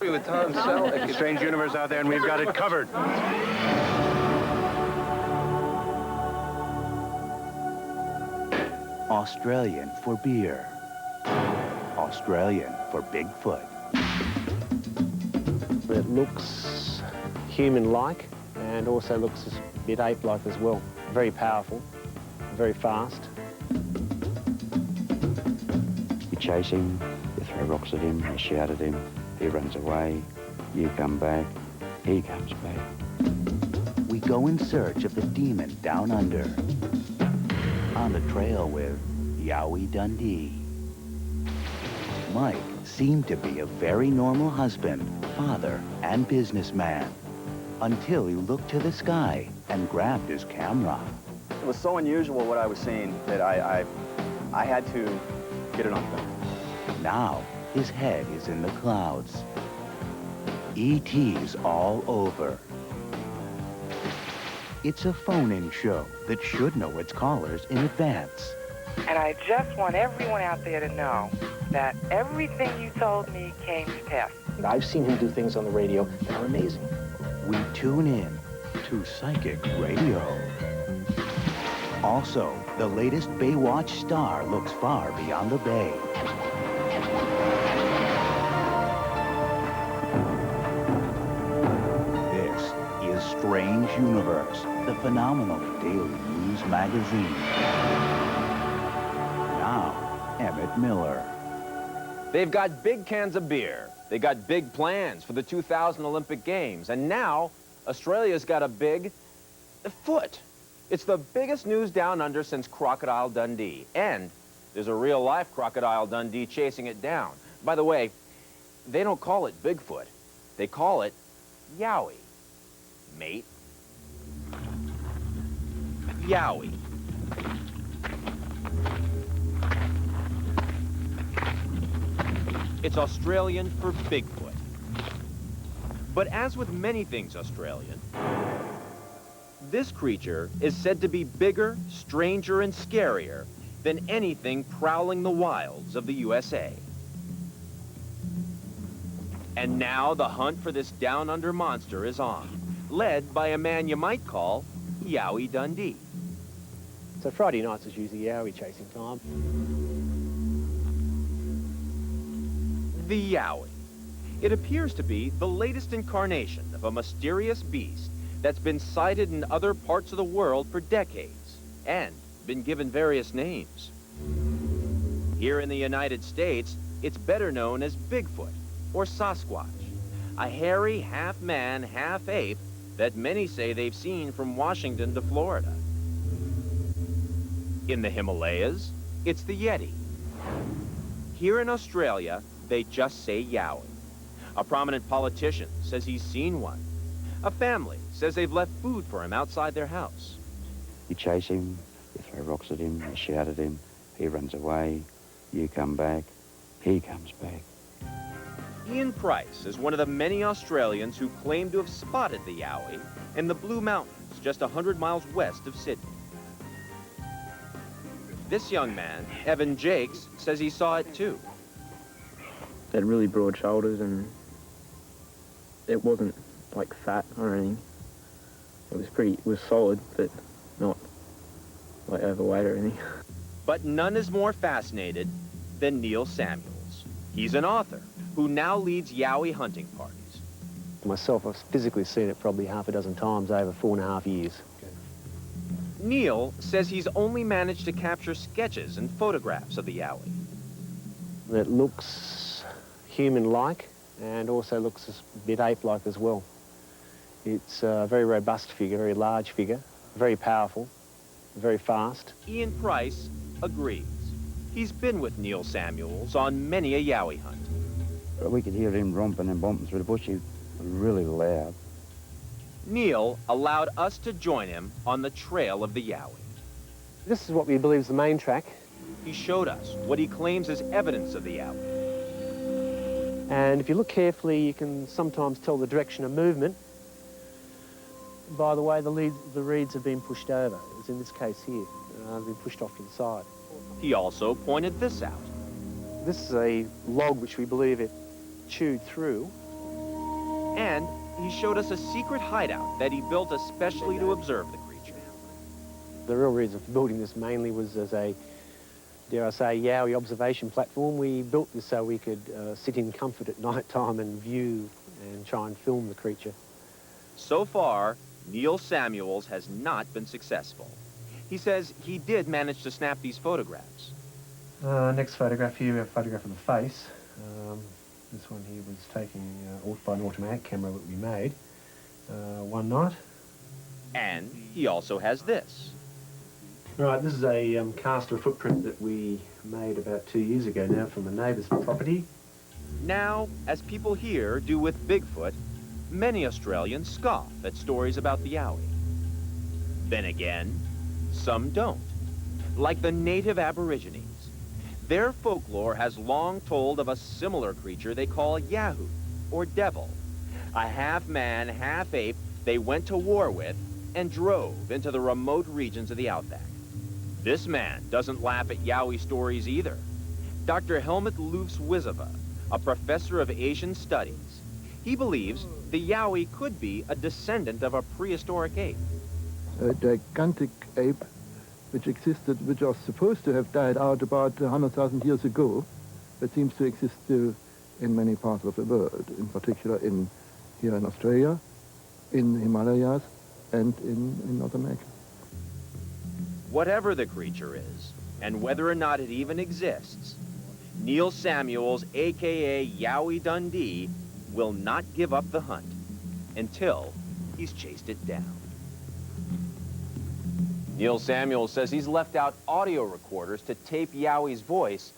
With Tom Selleck. Strange universe out there, and we've got it covered. Australian for beer. Australian for Bigfoot. It looks human-like and also looks a bit ape-like as well. Very powerful, very fast. You chase him, you throw rocks at him, you shout at him, he runs away, you come back, he comes back. We go in search of the demon down under. On the trail with Yowie Dundee. Mike seemed to be a very normal husband, father, and businessman, until he looked to the sky and grabbed his camera. It was so unusual what I was seeing that I had to get it on film. Now, his head is in the clouds. E.T.'s all over. It's a phone-in show that should know its callers in advance. And I just want everyone out there to know that everything you told me came to pass. I've seen him do things on the radio that are amazing. We tune in to Psychic Radio. Also, the latest Baywatch star looks far beyond the bay. This is Strange Universe, the phenomenal daily news magazine. Now, Emmett Miller. They've got big cans of beer. They got big plans for the 2000 Olympic Games. And now, Australia's got a big foot. It's the biggest news down under since Crocodile Dundee. And there's a real-life Crocodile Dundee chasing it down. By the way, they don't call it Bigfoot. They call it Yowie, mate. Yowie. It's Australian for Bigfoot. But as with many things Australian, this creature is said to be bigger, stranger, and scarier than anything prowling the wilds of the USA. And now the hunt for this down-under monster is on, led by a man you might call Yowie Dundee. So Friday nights is usually Yowie chasing time. The Yowie. It appears to be the latest incarnation of a mysterious beast that's been sighted in other parts of the world for decades and been given various names. Here in the United States, it's better known as Bigfoot or Sasquatch, a hairy half-man, half-ape that many say they've seen from Washington to Florida. In the Himalayas, it's the Yeti. Here in Australia, they just say Yowie. A prominent politician says he's seen one. A family says they've left food for him outside their house. You chase him, you throw rocks at him, you shout at him, he runs away, you come back, he comes back. Ian Price is one of the many Australians who claim to have spotted the Yowie in the Blue Mountains just 100 miles west of Sydney. This young man, Evan Jakes, says he saw it too. It had really broad shoulders and it wasn't like fat or anything. It was solid, but not like overweight or anything. But none is more fascinated than Neil Samuels. He's an author who now leads Yowie hunting parties. Myself, I've physically seen it probably half a dozen times over 4.5 years. Neil says he's only managed to capture sketches and photographs of the Yowie. It looks human-like and also looks a bit ape-like as well. It's a very robust figure, very large figure, very powerful, very fast. Ian Price agrees. He's been with Neil Samuels on many a Yowie hunt. We could hear him romping and bumping through the bush. He was really loud. Neil allowed us to join him on the trail of the Yowie. This is what we believe is the main track. He showed us what he claims is evidence of the Yowie. And if you look carefully, you can sometimes tell the direction of movement by the way the reeds have been pushed over, as in this case here. They've been pushed off to the side. He also pointed this out. This is a log which we believe it chewed through And he showed us a secret hideout that he built especially to observe the creature. The real reason for building this mainly was as a, dare I say, Yowie observation platform. We built this so we could sit in comfort at night time and view and try and film the creature. So far, Neil Samuels has not been successful. He says he did manage to snap these photographs. Next photograph here, we have a photograph of the face. This one here was taken by an automatic camera that we made one night. And he also has this. Right, this is a caster footprint that we made about 2 years ago now from a neighbour's property. Now, as people here do with Bigfoot, many Australians scoff at stories about the Yowie. Then again, some don't, like the native Aborigines. Their folklore has long told of a similar creature they call Yahoo, or devil. A half-man, half-ape they went to war with and drove into the remote regions of the outback. This man doesn't laugh at Yowie stories either. Dr. Helmut Loofs-Wizova, a professor of Asian studies. He believes the Yowie could be a descendant of a prehistoric ape. A gigantic ape which existed, which was supposed to have died out about 100,000 years ago, but seems to exist still in many parts of the world, in particular here in Australia, in the Himalayas, and in North America. Whatever the creature is, and whether or not it even exists, Neil Samuels, a.k.a. Yowie Dundee, will not give up the hunt until he's chased it down. Neil Samuels says he's left out audio recorders to tape Yowie's voice,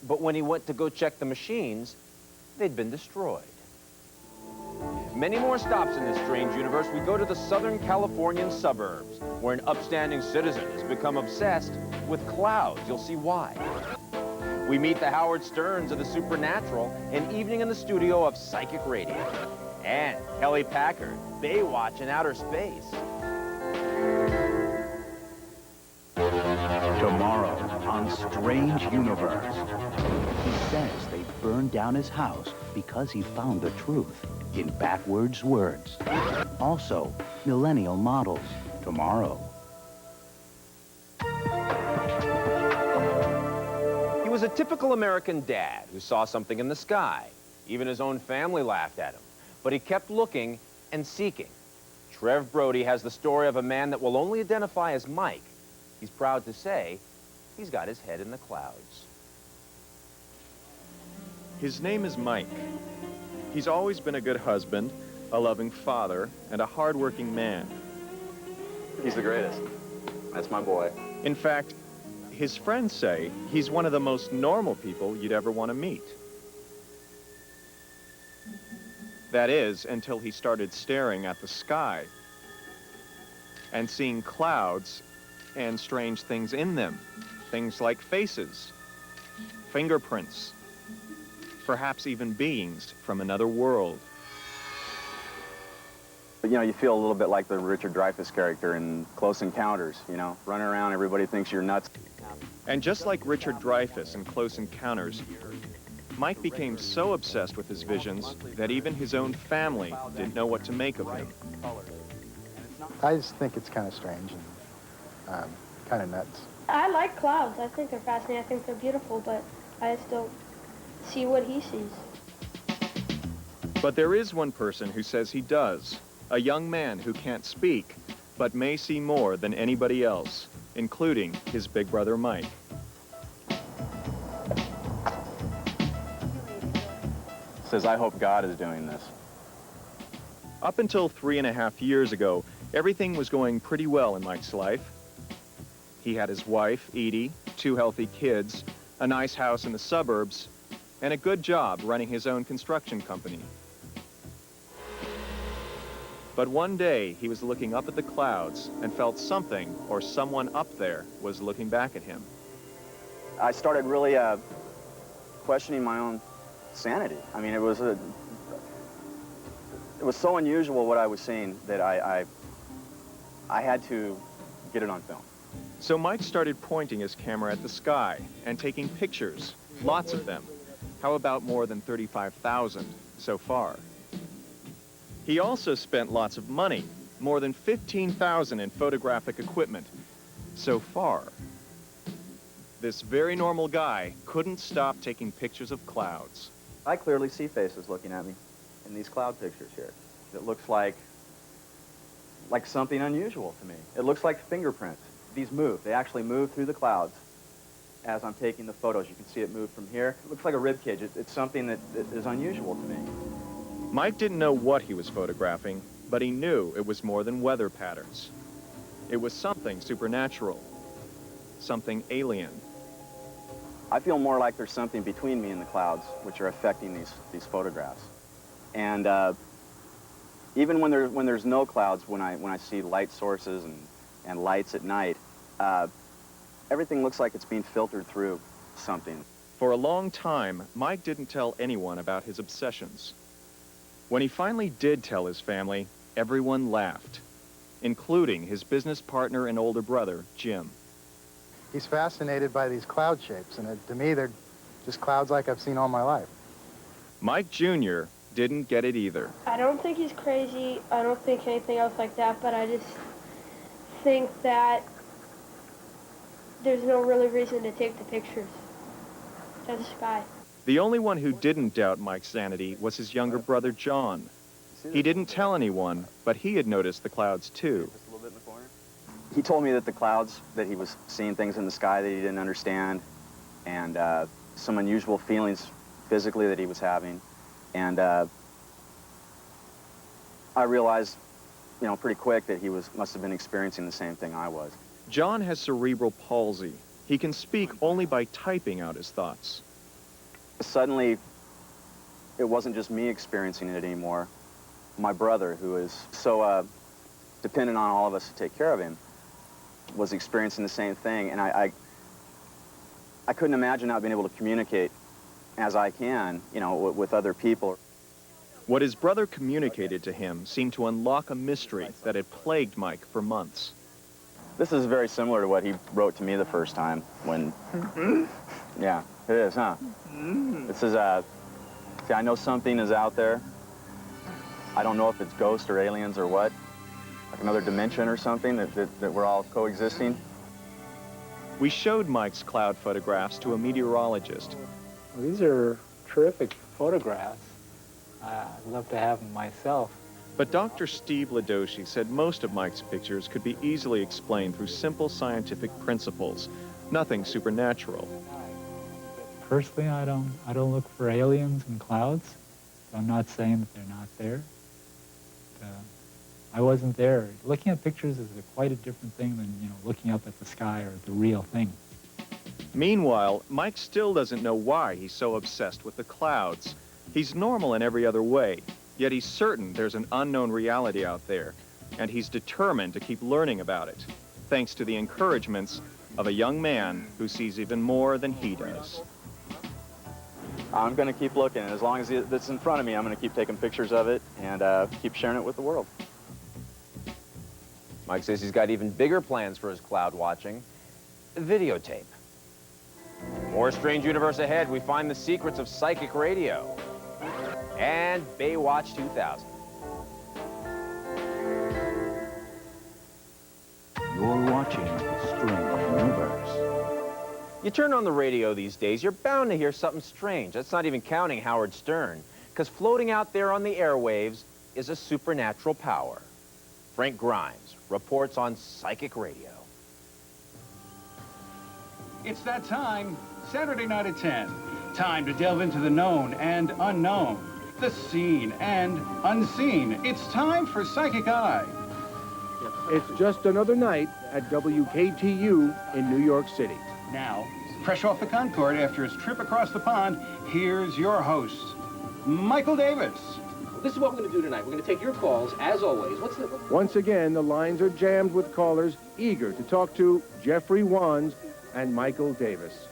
but when he went to go check the machines, they'd been destroyed. Many more stops in this strange universe. We go to the Southern Californian suburbs, where an upstanding citizen has become obsessed with clouds. You'll see why. We meet the Howard Sterns of the supernatural, an evening in the studio of Psychic Radio. And Kelly Packard, Baywatch in outer space. Tomorrow on Strange Universe. He says they burned down his house because he found the truth in backwards words. Also, millennial models. Tomorrow. He was a typical American dad who saw something in the sky. Even his own family laughed at him. But he kept looking and seeking. Trev Brody has the story of a man that will only identify as Mike. He's proud to say he's got his head in the clouds. His name is Mike. He's always been a good husband, a loving father, and a hard-working man. He's the greatest. That's my boy. In fact, his friends say he's one of the most normal people you'd ever want to meet. That is, until he started staring at the sky and seeing clouds and strange things in them. Things like faces, fingerprints, perhaps even beings from another world. But, you know, you feel a little bit like the Richard Dreyfuss character in Close Encounters, you know, running around, everybody thinks you're nuts. And just like Richard Dreyfuss in Close Encounters, Mike became so obsessed with his visions that even his own family didn't know what to make of him. I just think it's kind of strange and kind of nuts. I like clouds. I think they're fascinating. I think they're beautiful, but I just don't see what he sees. But there is one person who says he does. A young man who can't speak, but may see more than anybody else, including his big brother Mike. Says, I hope God is doing this. Up until 3.5 years ago, everything was going pretty well in Mike's life. He had his wife, Edie, 2 healthy kids, a nice house in the suburbs, and a good job running his own construction company. But one day, he was looking up at the clouds and felt something or someone up there was looking back at him. I started really questioning my own sanity. I mean, it was so unusual what I was seeing that I had to get it on film. So Mike started pointing his camera at the sky and taking pictures, lots of them. How about more than 35,000 so far? He also spent lots of money, more than $15,000 in photographic equipment. So far, this very normal guy couldn't stop taking pictures of clouds. I clearly see faces looking at me in these cloud pictures here. It looks like something unusual to me. It looks like fingerprints. These move. They actually move through the clouds as I'm taking the photos. You can see it move from here. It looks like a rib cage. It's something that is unusual to me. Mike didn't know what he was photographing, but he knew it was more than weather patterns. It was something supernatural, something alien. I feel more like there's something between me and the clouds which are affecting these photographs. And even when there's no clouds, when I see light sources and lights at night, everything looks like it's being filtered through something. For a long time, Mike didn't tell anyone about his obsessions. When he finally did tell his family, everyone laughed, including his business partner and older brother, Jim. He's fascinated by these cloud shapes, and to me, they're just clouds like I've seen all my life. Mike Jr. didn't get it either. I don't think he's crazy. I don't think anything else like that, but I just think that there's no really reason to take the pictures. Just the sky. The only one who didn't doubt Mike's sanity was his younger brother, John. He didn't tell anyone, but he had noticed the clouds too. Just a little bit in the corner. He told me that the clouds, that he was seeing things in the sky that he didn't understand, and some unusual feelings physically that he was having. And I realized, pretty quick that he must have been experiencing the same thing I was. John has cerebral palsy. He can speak only by typing out his thoughts. Suddenly, it wasn't just me experiencing it anymore. My brother, who is so dependent on all of us to take care of him, was experiencing the same thing. And I couldn't imagine not being able to communicate as I can, with other people. What his brother communicated to him seemed to unlock a mystery that had plagued Mike for months. This is very similar to what he wrote to me the first time when... Yeah, it is, huh? This is, see, I know something is out there. I don't know if it's ghosts or aliens or what. Like another dimension or something that we're all coexisting. We showed Mike's cloud photographs to a meteorologist. Well, these are terrific photographs. I'd love to have them myself. But Dr. Steve Ladoshi said most of Mike's pictures could be easily explained through simple scientific principles, nothing supernatural. Personally, I don't look for aliens in clouds. So I'm not saying that they're not there. But, I wasn't there. Looking at pictures is quite a different thing than, looking up at the sky or the real thing. Meanwhile, Mike still doesn't know why he's so obsessed with the clouds. He's normal in every other way, yet he's certain there's an unknown reality out there, and he's determined to keep learning about it, thanks to the encouragements of a young man who sees even more than he does. I'm going to keep looking, and as long as it's in front of me, I'm going to keep taking pictures of it and keep sharing it with the world. Mike says he's got even bigger plans for his cloud watching. Videotape. More Strange Universe ahead. We find the secrets of psychic radio. And Baywatch 2000. You're watching Strange Universe. You turn on the radio these days, you're bound to hear something strange. That's not even counting Howard Stern. Because floating out there on the airwaves is a supernatural power. Frank Grimes reports on psychic radio. It's that time, Saturday night at 10. Time to delve into the known and unknown, the seen and unseen. It's time for Psychic Eye. It's just another night at WKTU in New York City. Now, fresh off the Concorde after his trip across the pond, here's your host, Michael Davis. This is what we're going to do tonight. We're going to take your calls, as always. Once again, the lines are jammed with callers eager to talk to Jeffrey Wands and Michael Davis.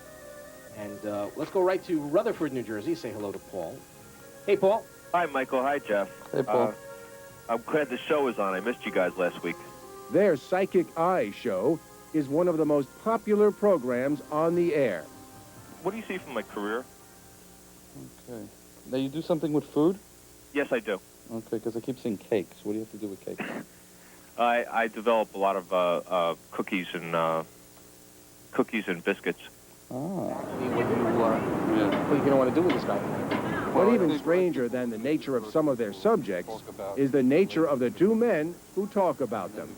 And let's go right to Rutherford, New Jersey. Say hello to Paul. Hey, Paul. Hi, Michael. Hi, Jeff. Hey, Paul. I'm glad the show is on. I missed you guys last week. Their Psychic Eye show is one of the most popular programs on the air. What do you see from my career? Okay. Now, you do something with food? Yes, I do. Okay, because I keep seeing cakes. What do you have to do with cakes? I develop a lot of cookies and biscuits. Ah. What are you going to want to do with this guy? But even stranger than the nature of some of their subjects is the nature of the two men who talk about them.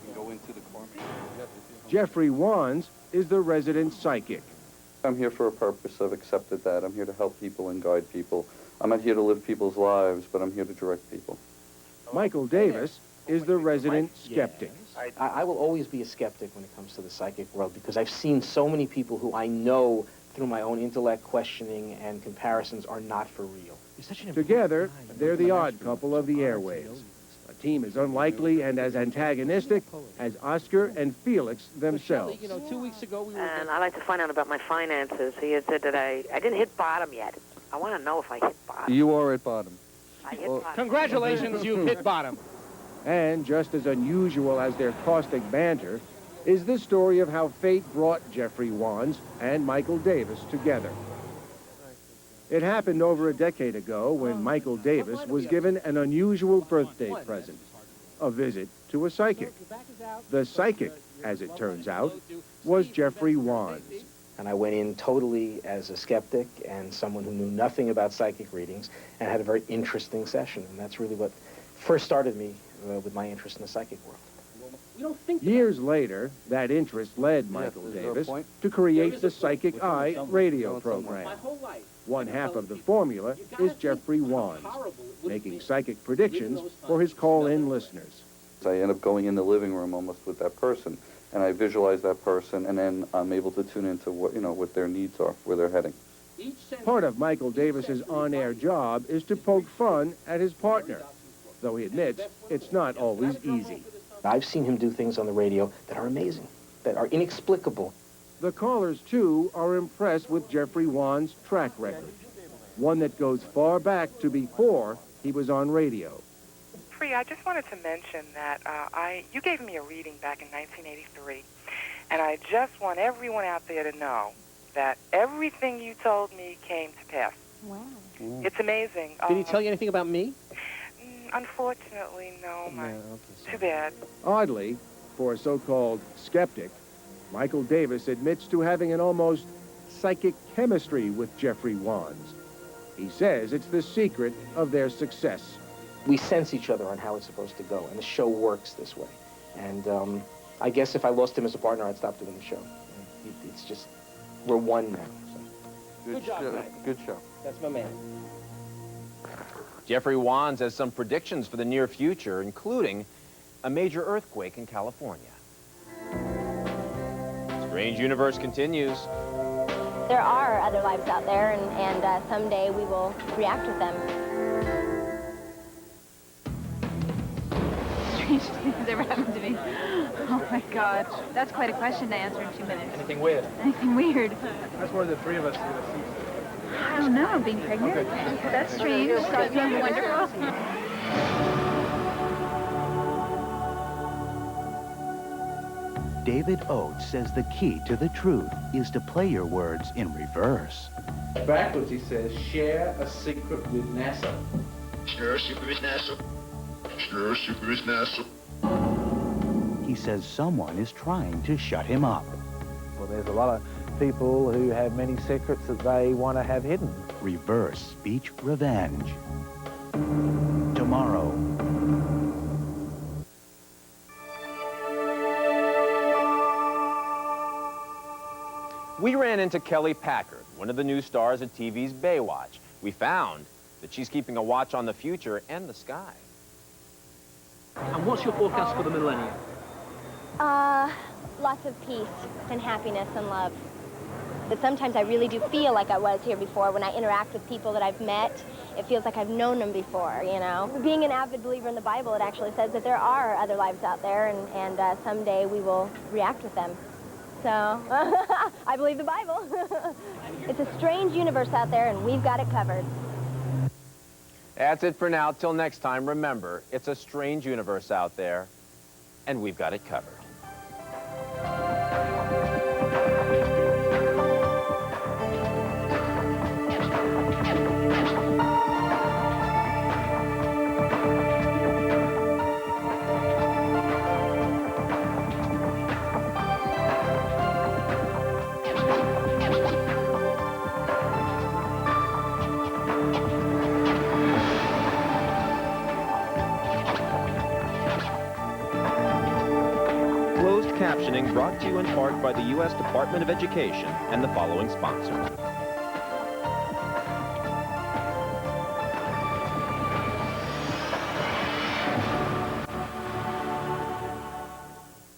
Jeffrey Wands is the resident psychic. I'm here for a purpose. I've accepted that. I'm here to help people and guide people. I'm not here to live people's lives, but I'm here to direct people. Michael Davis is the resident skeptic. I will always be a skeptic when it comes to the psychic world because I've seen so many people who I know through my own intellect, questioning, and comparisons are not for real. Together, they're the odd couple of the airwaves. A team as unlikely and as antagonistic as Oscar and Felix themselves. You know, 2 weeks ago we were... And I'd like to find out about my finances. He had said that I didn't hit bottom yet. I want to know if I hit bottom. You are at bottom. I hit bottom. Congratulations, you've hit bottom. And just as unusual as their caustic banter is the story of how fate brought Jeffrey Wands and Michael Davis together. It happened over a decade ago when Michael Davis was given an unusual birthday present, a visit to a psychic. The psychic, as it turns out, was Jeffrey Wands. And I went in totally as a skeptic and someone who knew nothing about psychic readings and had a very interesting session. And that's really what first started me with my interest in the psychic world. Years later, that interest led Michael Davis to create the Psychic Eye radio program. One half of the formula is Jeffrey Wands, making psychic predictions for his call-in listeners. I end up going in the living room almost with that person, and I visualize that person, and then I'm able to tune into what, what their needs are, where they're heading. Part of Michael Davis's on-air job is to poke fun at his partner, though he admits it's not always easy. I've seen him do things on the radio that are amazing, that are inexplicable. The callers, too, are impressed with Jeffrey Wands' track record, one that goes far back to before he was on radio. Free, I just wanted to mention that you gave me a reading back in 1983, and I just want everyone out there to know that everything you told me came to pass. Wow. It's amazing. Did he tell you anything about me? Unfortunately, no. Too bad. Oddly, for a so-called skeptic, Michael Davis admits to having an almost psychic chemistry with Jeffrey Wands. He says it's the secret of their success. We sense each other on how it's supposed to go, and the show works this way. And I guess if I lost him as a partner, I'd stop doing the show. It's just, we're one now. So. Good show. Good show. That's my man. Jeffrey Wands has some predictions for the near future, including a major earthquake in California. Strange Universe continues. There are other lives out there, and someday we will react with them. Strange things ever happened to me. Oh my God, that's quite a question to answer in 2 minutes. Anything weird? Anything weird? That's where the three of us I don't know, being pregnant. Okay. That's strange. That's wonderful. David Oates says the key to the truth is to play your words in reverse. Backwards, he says, share a secret with NASA. Share a secret with NASA. Share a secret with NASA. He says someone is trying to shut him up. Well, there's a lot of people who have many secrets that they want to have hidden. Reverse speech revenge. Tomorrow. We ran into Kelly Packard, one of the new stars at TV's Baywatch. We found that she's keeping a watch on the future and the sky. And what's your forecast for the millennium? Lots of peace and happiness and love. But sometimes I really do feel like I was here before. When I interact with people that I've met, it feels like I've known them before, you know? Being an avid believer in the Bible, it actually says that there are other lives out there, and someday we will react with them. So, I believe the Bible. It's a strange universe out there, and we've got it covered. That's it for now. Till next time, remember, it's a strange universe out there, and we've got it covered. captioning brought to you in part by the U.S. Department of Education and the following sponsors.